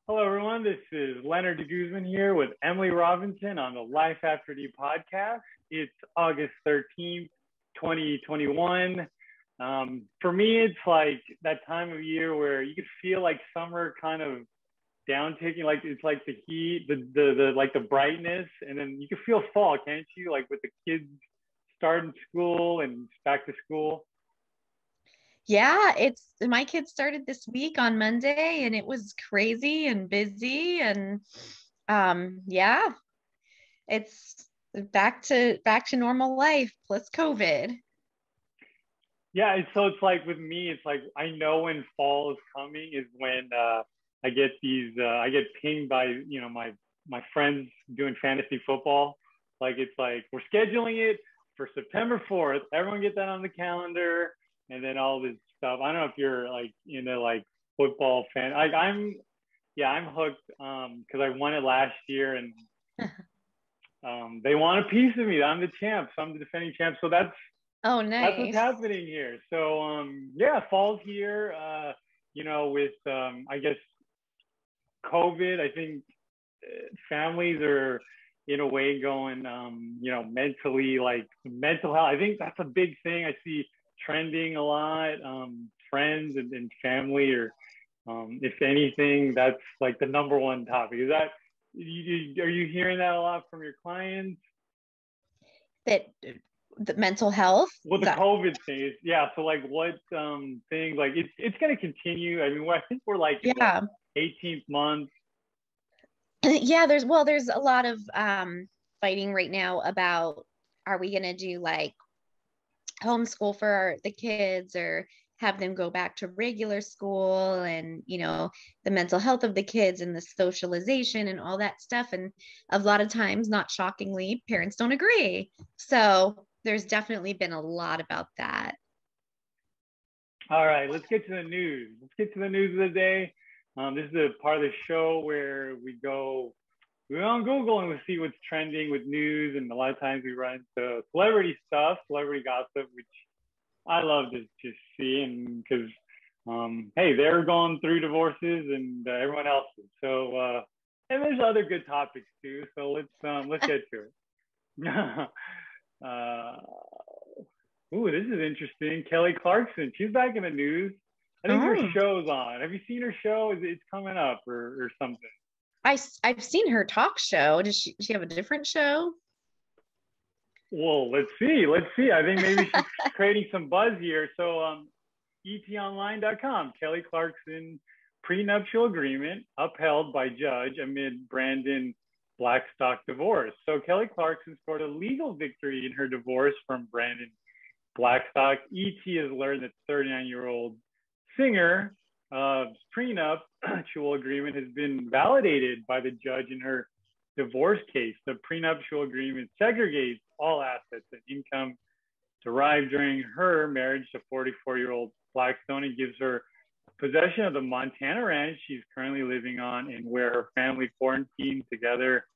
Hello, everyone. This is Lenard Guzman here with Emily Robinson on the Life After D podcast. It's August 13th, 2021. For me, it's like that time of year where you could feel like summer kind of down taking, like it's like the heat, the brightness, and then you can feel fall, can't you? Like with the kids starting school and back to school. Yeah, it's my kids started this week on Monday and it was crazy and busy and yeah, it's back to normal life plus COVID. Yeah, so it's like with me, it's like I know when fall is coming is when I get pinged by my friends doing fantasy football. Like it's like we're scheduling it for September 4th. Everyone get that on the calendar, and then all this stuff. I don't know if you're like into like football fan. Like I'm hooked because I won it last year, and they want a piece of me. I'm the champ, so I'm the defending champ. So Oh, that's what's nice. happening here. So yeah, fall's here. With I guess COVID, I think families are in a way going mentally, like mental health. I think that's a big thing I see trending a lot. Friends and family, or if anything, that's like the number one topic. Is that are you hearing that a lot from your clients? That the mental health. Well, Is the that, COVID thing is, yeah. So like, what things like it's going to continue. I mean, I think we're like in the yeah. 18th month. Yeah, there's a lot of fighting right now about are we gonna do like homeschool for the kids or have them go back to regular school and the mental health of the kids and the socialization and all that stuff, and a lot of times, not shockingly, parents don't agree, so there's definitely been a lot about that. All right, let's get to the news. Let's get to the news of the day. This is a part of the show where we go on Google and we see what's trending with news, and a lot of times we run into celebrity stuff, celebrity gossip, which I love to just see, and because hey, they're going through divorces and everyone else is. So and there's other good topics too. So let's get to it. uh, Ooh, this is interesting. Kelly Clarkson, she's back in the news. I think her Oh, show's on. Have you seen her show? It's coming up or something. I've seen her talk show. Does she have a different show? Well, let's see. Let's see. I think maybe she's creating some buzz here. So, etonline.com, Kelly Clarkson prenuptial agreement upheld by judge amid Brandon Blackstock divorce. So Kelly Clarkson scored a legal victory in her divorce from Brandon Blackstock. ET has learned that 39-year-old singer prenuptial agreement has been validated by the judge in her divorce case. The prenuptial agreement segregates all assets and income derived during her marriage to 44-year-old Blackstone and gives her possession of the Montana ranch she's currently living on and where her family quarantined together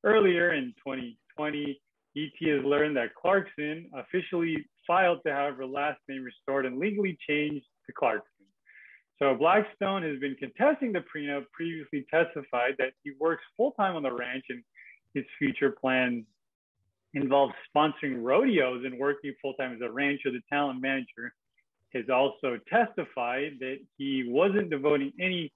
earlier in 2020. ET has learned that Clarkson officially filed to have her last name restored and legally changed to Clarkson. So Blackstone has been contesting the prenup, previously testified that he works full-time on the ranch and his future plans involve sponsoring rodeos and working full-time as a rancher. The talent manager has also testified that he wasn't devoting any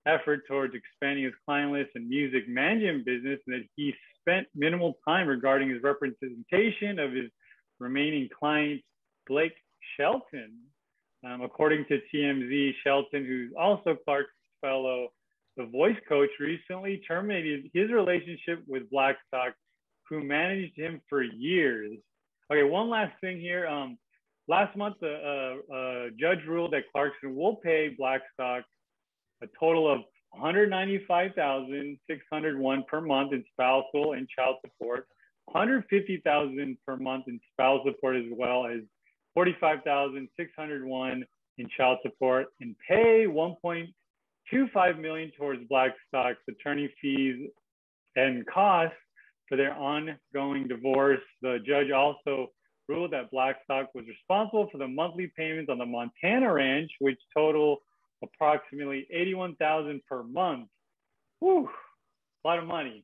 effort towards expanding his client list and music management business, and that he spent minimal time regarding his representation of his remaining client, Blake Shelton. According to TMZ, Shelton, who's also Clark's fellow The Voice coach, recently terminated his relationship with Blackstock, who managed him for years. Okay, one last thing here. Last month, a judge ruled that Clarkson will pay Blackstock a total of $195,601 per month in spousal and child support, $150,000 per month in spousal support, as well as $45,601 in child support, and pay $1.25 million towards Blackstock's attorney fees and costs for their ongoing divorce. The judge also ruled that Blackstock was responsible for the monthly payments on the Montana ranch, which total approximately $81,000 per month. Whew, a lot of money.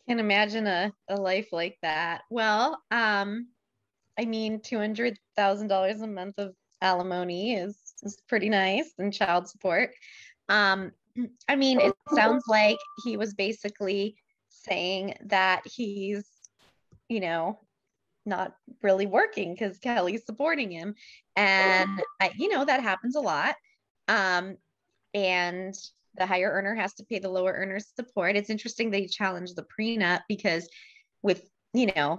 Can't imagine a life like that. Well, I mean, $200,000 a month of alimony is pretty nice, and child support. I mean, it sounds like he was basically saying that he's, not really working because Kelly's supporting him. And, that happens a lot. And the higher earner has to pay the lower earner's support. It's interesting they challenged the prenup because with,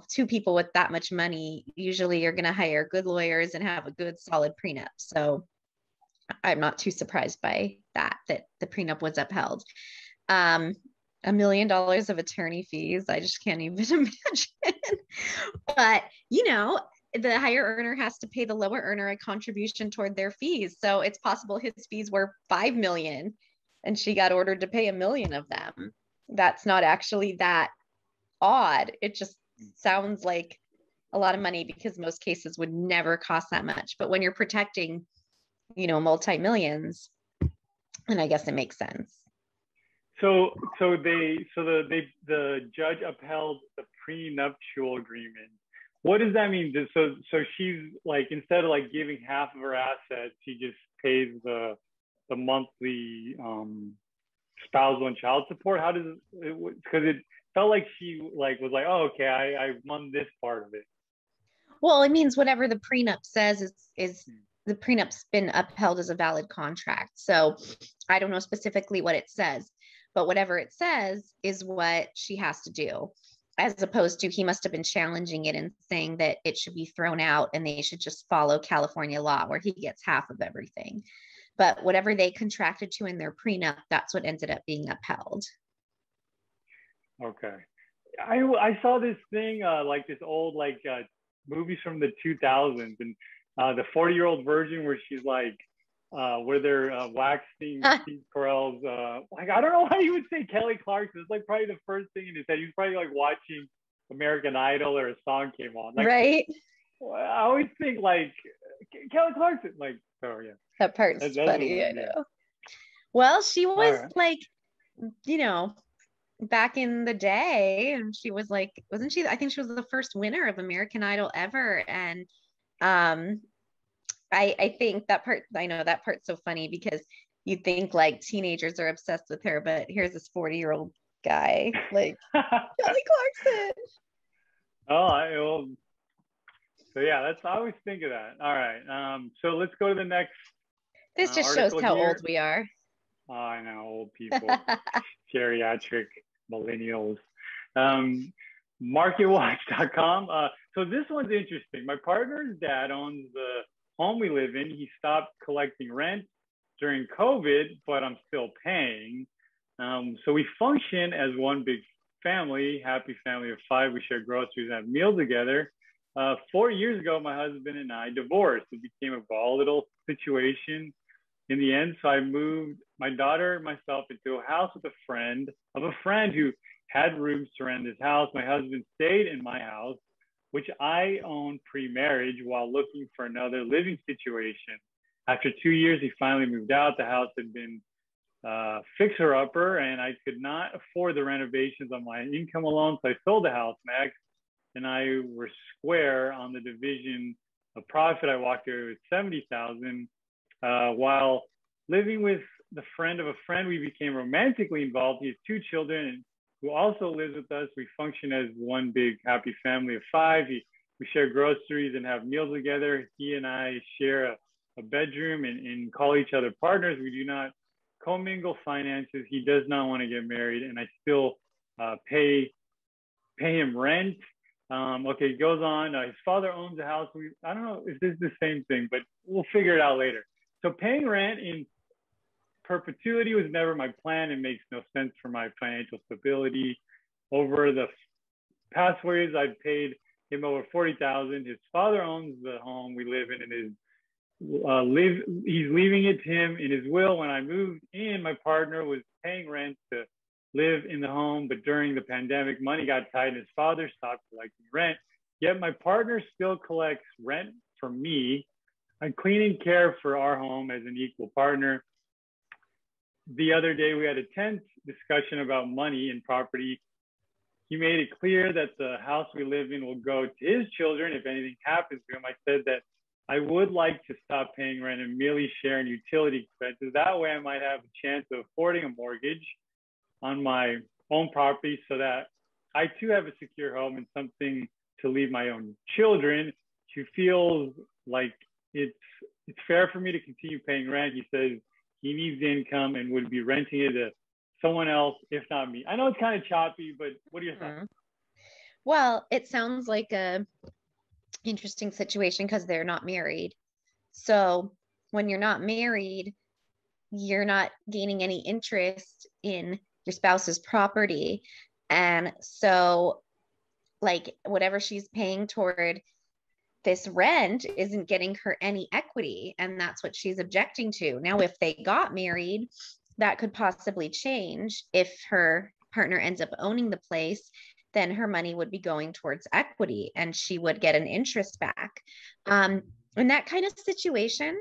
two people with that much money, usually you're going to hire good lawyers and have a good solid prenup. So I'm not too surprised by that the prenup was upheld. $1 million of attorney fees. I just can't even imagine. But, the higher earner has to pay the lower earner a contribution toward their fees. So it's possible his fees were 5 million and she got ordered to pay 1 million of them. That's not actually that odd. It just sounds like a lot of money because most cases would never cost that much. But when you're protecting, multi-millions, then I guess it makes sense. So the judge upheld the prenuptial agreement. What does that mean? So she's like, instead of like giving half of her assets, she just pays the monthly spousal and child support. How does it? Because it felt like she was like, oh, okay, I won this part of it. Well, it means whatever the prenup says is the prenup's been upheld as a valid contract. So I don't know specifically what it says, but whatever it says is what she has to do, as opposed to he must have been challenging it and saying that it should be thrown out and they should just follow California law where he gets half of everything. But whatever they contracted to in their prenup, that's what ended up being upheld. Okay. I saw this thing, like this old, movies from the 2000s, and the 40-year-old version where she's like, where they're waxing Steve Carell's, I don't know why you would say Kelly Clarkson. It's like probably the first thing in his head. He was probably like watching American Idol or a song came on. Right. I always think like Kelly Clarkson, oh yeah. That part's funny, I know. Well, she was back in the day, and she was like, wasn't she? I think she was the first winner of American Idol ever. And I think that part, I know that part's so funny because you think like teenagers are obsessed with her, but here's this 40-year-old guy like Kelly Clarkson. So yeah, I always think of that. All right. So let's go to the next. This just shows how old we are. Oh, I know, old people, geriatric millennials. Marketwatch.com. So this one's interesting. My partner's dad owns the home we live in. He stopped collecting rent during COVID, but I'm still paying. So we function as one big family, happy family of 5. We share groceries and have meals together. 4 years ago, my husband and I divorced. It became a volatile situation in the end. So I moved my daughter and myself into a house with a friend who had rooms to rent his house. My husband stayed in my house, which I owned pre-marriage, while looking for another living situation. After 2 years, he finally moved out. The house had been fixer-upper, and I could not afford the renovations on my income alone, so I sold the house. My ex and I were square on the division of profit. I walked away with $70,000. While living with the friend of a friend, we became romantically involved. He has 2 children who also lives with us. We function as one big happy family of 5. We share groceries and have meals together. He and I share a bedroom and call each other partners. We do not commingle finances. He does not want to get married, and I still pay him rent. Okay, it goes on. His father owns a house. I don't know if this is the same thing, but we'll figure it out later. So paying rent in perpetuity was never my plan. It makes no sense for my financial stability. Over the past 4 years, I've paid him over $40,000. His father owns the home we live in, and he's leaving it to him in his will. When I moved in, my partner was paying rent to live in the home, but during the pandemic, money got tight and his father stopped collecting rent. Yet my partner still collects rent from me. I clean and care for our home as an equal partner. The other day, we had a tent discussion about money and property, he made it clear that the house we live in will go to his children if anything happens to him. I said that I would like to stop paying rent and merely share in utility expenses. That way I might have a chance of affording a mortgage on my own property so that I too have a secure home and something to leave my own children. She feels like it's fair for me to continue paying rent. He says he needs the income and would be renting it to someone else, if not me. I know it's kind of choppy, but what are your thoughts? Well, it sounds like a interesting situation because they're not married. So when you're not married, you're not gaining any interest in your spouse's property. And so, like, whatever she's paying toward this rent isn't getting her any equity. And that's what she's objecting to. Now, if they got married, that could possibly change. If her partner ends up owning the place, then her money would be going towards equity and she would get an interest back. In that kind of situation,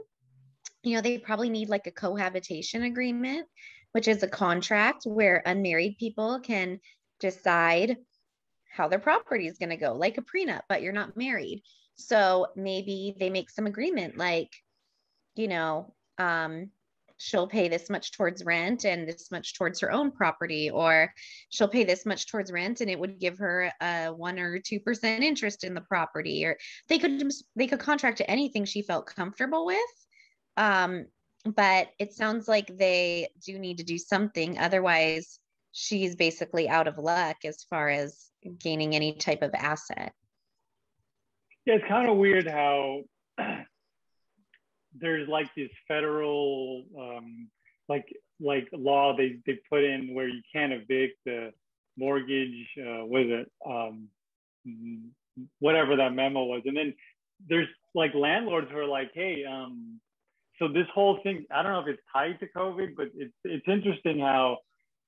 they probably need like a cohabitation agreement, which is a contract where unmarried people can decide how their property is going to go, like a prenup, but you're not married. So maybe they make some agreement like, she'll pay this much towards rent and this much towards her own property, or she'll pay this much towards rent and it would give her a 1 or 2% interest in the property, or they could contract to anything she felt comfortable with. But it sounds like they do need to do something. Otherwise, she's basically out of luck as far as gaining any type of asset. Yeah, it's kind of weird how there's like this federal like law they put in where you can't evict the mortgage, whatever that memo was. And then there's like landlords who are like, hey, so this whole thing, I don't know if it's tied to COVID, but it's interesting how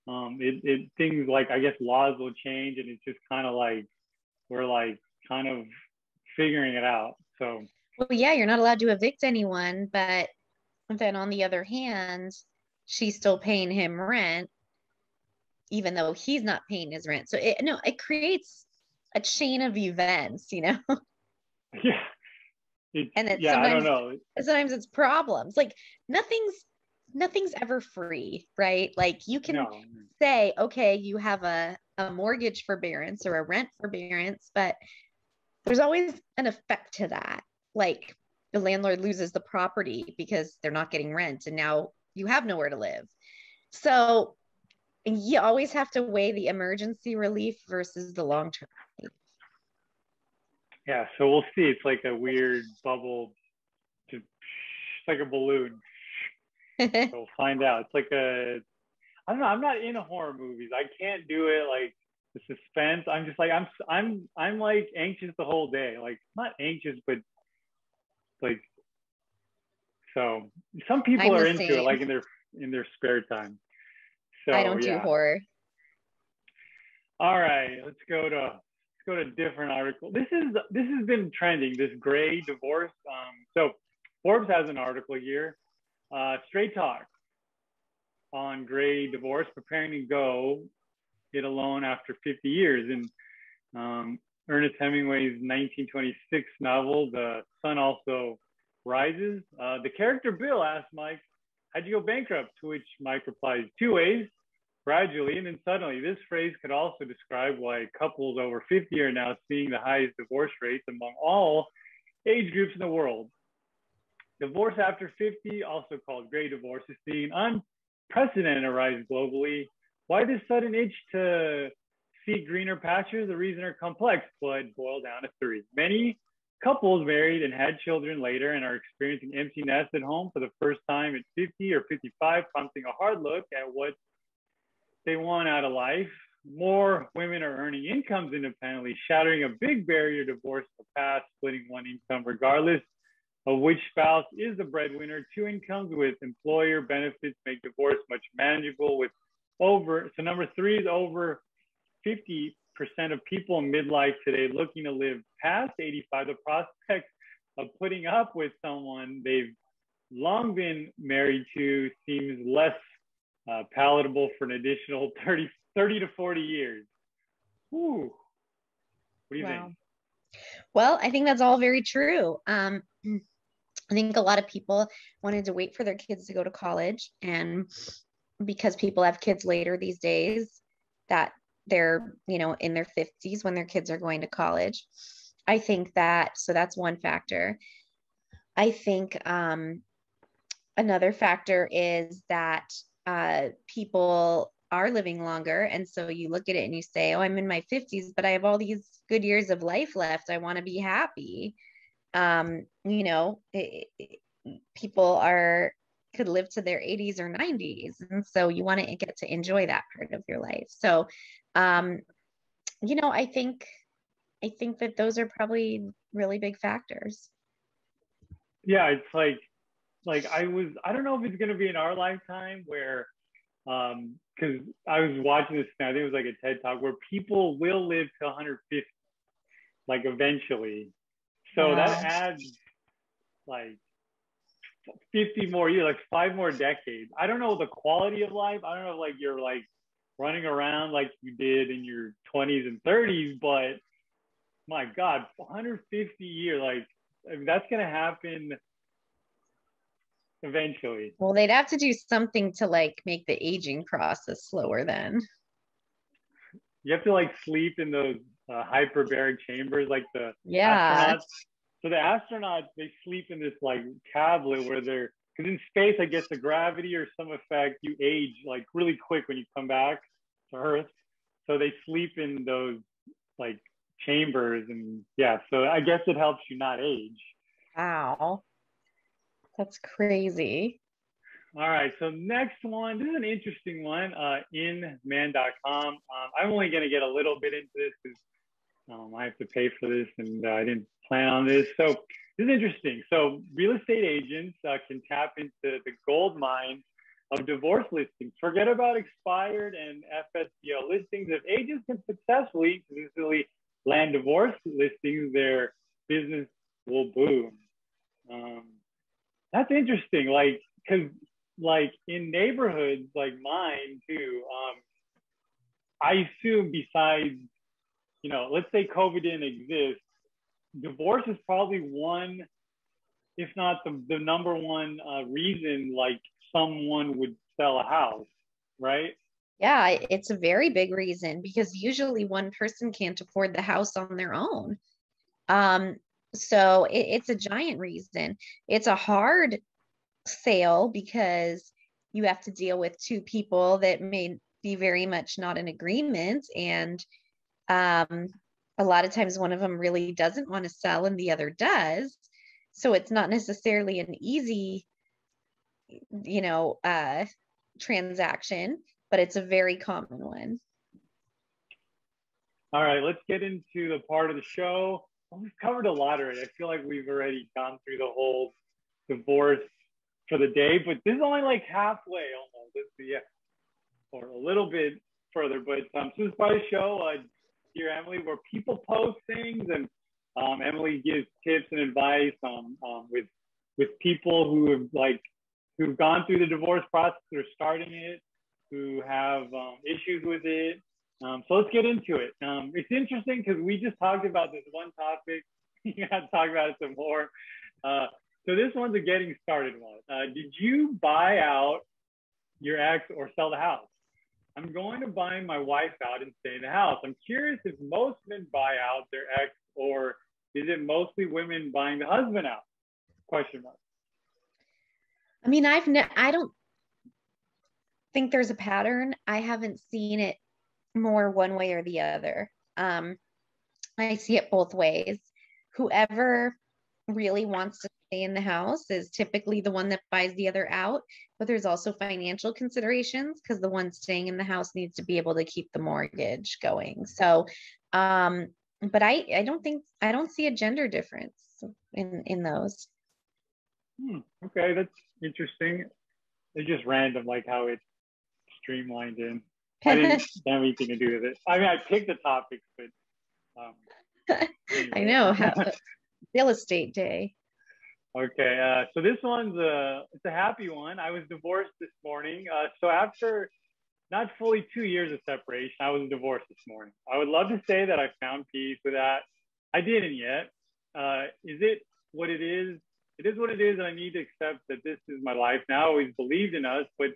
things like, I guess laws will change, and it's just kind of like, we're like kind of figuring it out. So, well, yeah, you're not allowed to evict anyone, but then on the other hand, she's still paying him rent, even though he's not paying his rent. So it creates a chain of events, Yeah. And I don't know. Sometimes it's problems. Like nothing's ever free, right? Like you can say, okay, you have a mortgage forbearance or a rent forbearance, but there's always an effect to that. Like the landlord loses the property because they're not getting rent and now you have nowhere to live. So you always have to weigh the emergency relief versus the long-term relief. Yeah, so we'll see. It's like a weird bubble, it's like a balloon. So we'll find out. It's like I don't know. I'm not into horror movies. I can't do it. Like the suspense. I'm just like I'm like anxious the whole day. Like not anxious, but like, so some people are into it, like in their spare time. So I don't do horror. All right, let's go to a different article. This has been trending, this gray divorce. So Forbes has an article here, Straight Talk on gray divorce, preparing to go it alone after 50 years. And Ernest Hemingway's 1926 novel, The Sun Also Rises. The character Bill asks Mike, how'd you go bankrupt? To which Mike replies, 2 ways. Gradually and then suddenly. This phrase could also describe why couples over 50 are now seeing the highest divorce rates among all age groups in the world. Divorce after 50, also called gray divorce, is seeing unprecedented rise globally. Why this sudden itch to seek greener pastures? The reasons are complex, but boil down to 3. Many couples married and had children later and are experiencing empty nest at home for the first time at 50 or 55, prompting a hard look at what they want out of life. More women are earning incomes independently, shattering a big barrier to divorce in the past, splitting one income regardless of which spouse is the breadwinner. 2 incomes with employer benefits make divorce much manageable so number 3 is over 50% of people in midlife today looking to live past 85. The prospect of putting up with someone they've long been married to seems less palatable for an additional 30 to 40 years. Whew. What do you think? Well, I think that's all very true. I think a lot of people wanted to wait for their kids to go to college, and because people have kids later these days, that they're, in their 50s when their kids are going to college. I think so that's one factor. I think another factor is that people are living longer. And so you look at it and you say, oh, I'm in my 50s, but I have all these good years of life left. I want to be happy. People could live to their 80s or 90s. And so you want to get to enjoy that part of your life. So, I think that those are probably really big factors. Yeah, it's like I don't know if it's going to be in our lifetime where, because I was watching this, I think it was like a TED Talk where people will live to 150, like eventually. So that adds like 50 more years, like 5 more decades. I don't know the quality of life. I don't know if like you're like running around like you did in your 20s and 30s, but my God, 150 years, like that's going to happen eventually. Well, they'd have to do something to like make the aging process slower then. You have to like sleep in those hyperbaric chambers, like the astronauts. So the astronauts, they sleep in this like tablet where because in space, I guess the gravity or some effect, you age like really quick when you come back to Earth. So they sleep in those like chambers, and yeah, so I guess it helps you not age. Wow. That's crazy. All right, so next one, this is an interesting one, inman.com. I'm only going to get a little bit into this because I have to pay for this and I didn't plan on this. So this is interesting. So real estate agents can tap into the gold mine of divorce listings. Forget about expired and FSBO listings. If agents can successfully land divorce listings, their business will boom. That's interesting. Like, because like in neighborhoods like mine too, I assume besides, let's say COVID didn't exist, divorce is probably one, if not the number one reason like someone would sell a house, right? Yeah, it's a very big reason because usually one person can't afford the house on their own. So it's a giant reason. It's a hard sale because you have to deal with two people that may be very much not in agreement. And a lot of times one of them really doesn't want to sell and the other does. So it's not necessarily an easy, transaction, but it's a very common one. All right, let's get into the part of the show. We've covered a lot already. I feel like we've already gone through the whole divorce for the day, but this is only like halfway almost. Yeah, or a little bit further. But this is part of the show, Dear Emily, where people post things and Emily gives tips and advice with people who've gone through the divorce process or starting it, who have issues with it. So let's get into it. It's interesting because we just talked about this one topic. You got to talk about it some more. So this one's a getting started one. Did you buy out your ex or sell the house? I'm going to buy my wife out and stay in the house. I'm curious if most men buy out their ex, or is it mostly women buying the husband out? Question mark. I mean, I don't think there's a pattern. I haven't seen it more one way or the other. I see it both ways. Whoever really wants to stay in the house is typically the one that buys the other out, but there's also financial considerations because the one staying in the house needs to be able to keep the mortgage going. So, but I don't see a gender difference in those. Okay, that's interesting. It's just random, like how it's streamlined in. I didn't have anything to do with it. I mean, I picked the topics, but anyway. I know, real estate day. Okay, so this one's it's a happy one. I was divorced this morning. So after not fully 2 years of separation, I was divorced this morning. I would love to say that I found peace with that. I didn't yet. Is it what it is? It is what it is, and I need to accept that this is my life now. I always believed in us, but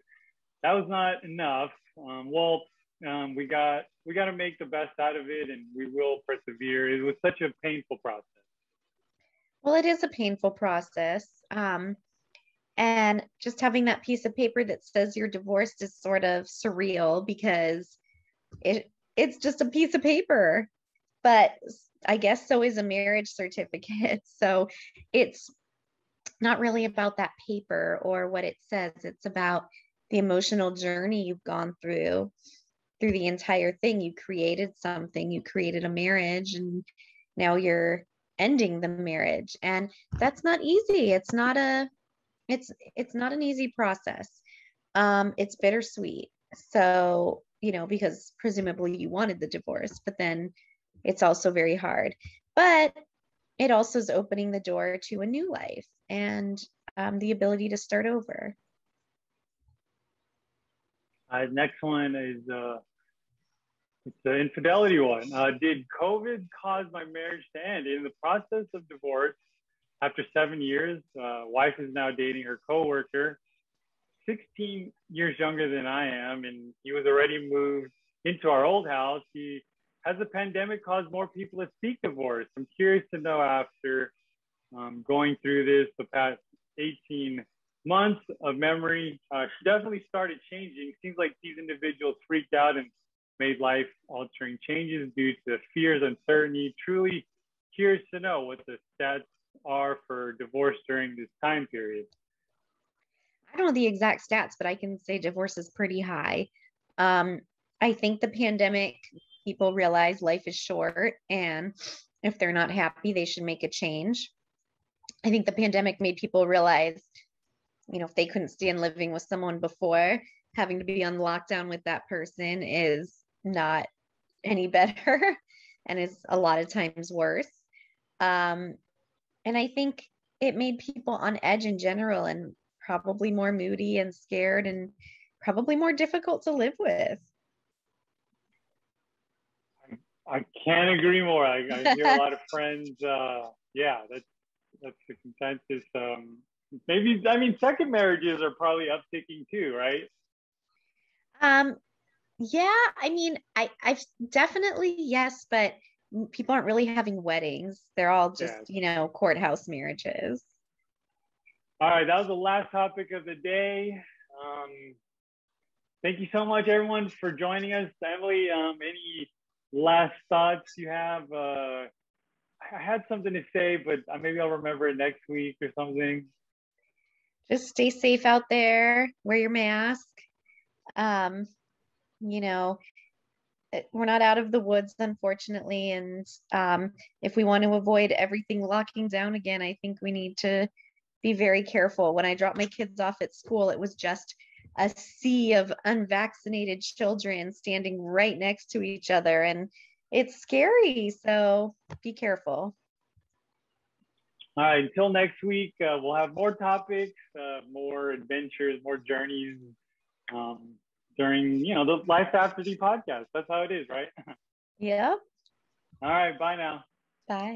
that was not enough. We got to make the best out of it, and we will persevere. It was such a painful process. Well, it is a painful process. And just having that piece of paper that says you're divorced is sort of surreal because it's just a piece of paper. But I guess so is a marriage certificate. So it's not really about that paper or what it says. It's about the emotional journey you've gone through the entire thing. You created something, you created a marriage, and now you're ending the marriage. And that's not easy. It's not an easy process. It's bittersweet. So, because presumably you wanted the divorce, but then it's also very hard. But it also is opening the door to a new life and the ability to start over. Next one is it's the infidelity one. Did COVID cause my marriage to end? In the process of divorce, after 7 years, wife is now dating her coworker, 16 years younger than I am, and he was already moved into our old house. Has the pandemic caused more people to seek divorce? I'm curious to know, after going through this the past 18 months of memory, she definitely started changing. Seems like these individuals freaked out and made life-altering changes due to fears, uncertainty. Truly curious to know what the stats are for divorce during this time period. I don't know the exact stats, but I can say divorce is pretty high. I think the pandemic, people realize life is short, and if they're not happy, they should make a change. I think the pandemic made people realize, if they couldn't stand living with someone before, having to be on lockdown with that person is not any better and is a lot of times worse. And I think it made people on edge in general, and probably more moody and scared, and probably more difficult to live with. I can't agree more. I hear a lot of friends. Yeah, that's the consensus. Maybe, second marriages are probably upticking too, right? Yeah, I've definitely, yes, but people aren't really having weddings. They're all just, courthouse marriages. All right, that was the last topic of the day. Thank you so much, everyone, for joining us. Emily, any last thoughts you have? I had something to say, but maybe I'll remember it next week or something. Just stay safe out there. Wear your mask. We're not out of the woods, unfortunately. And if we want to avoid everything locking down again, I think we need to be very careful. When I dropped my kids off at school, it was just a sea of unvaccinated children standing right next to each other, and it's scary. So be careful. All right, until next week, we'll have more topics, more adventures, more journeys during, the Life After the podcast. That's how it is, right? Yep. All right, bye now. Bye.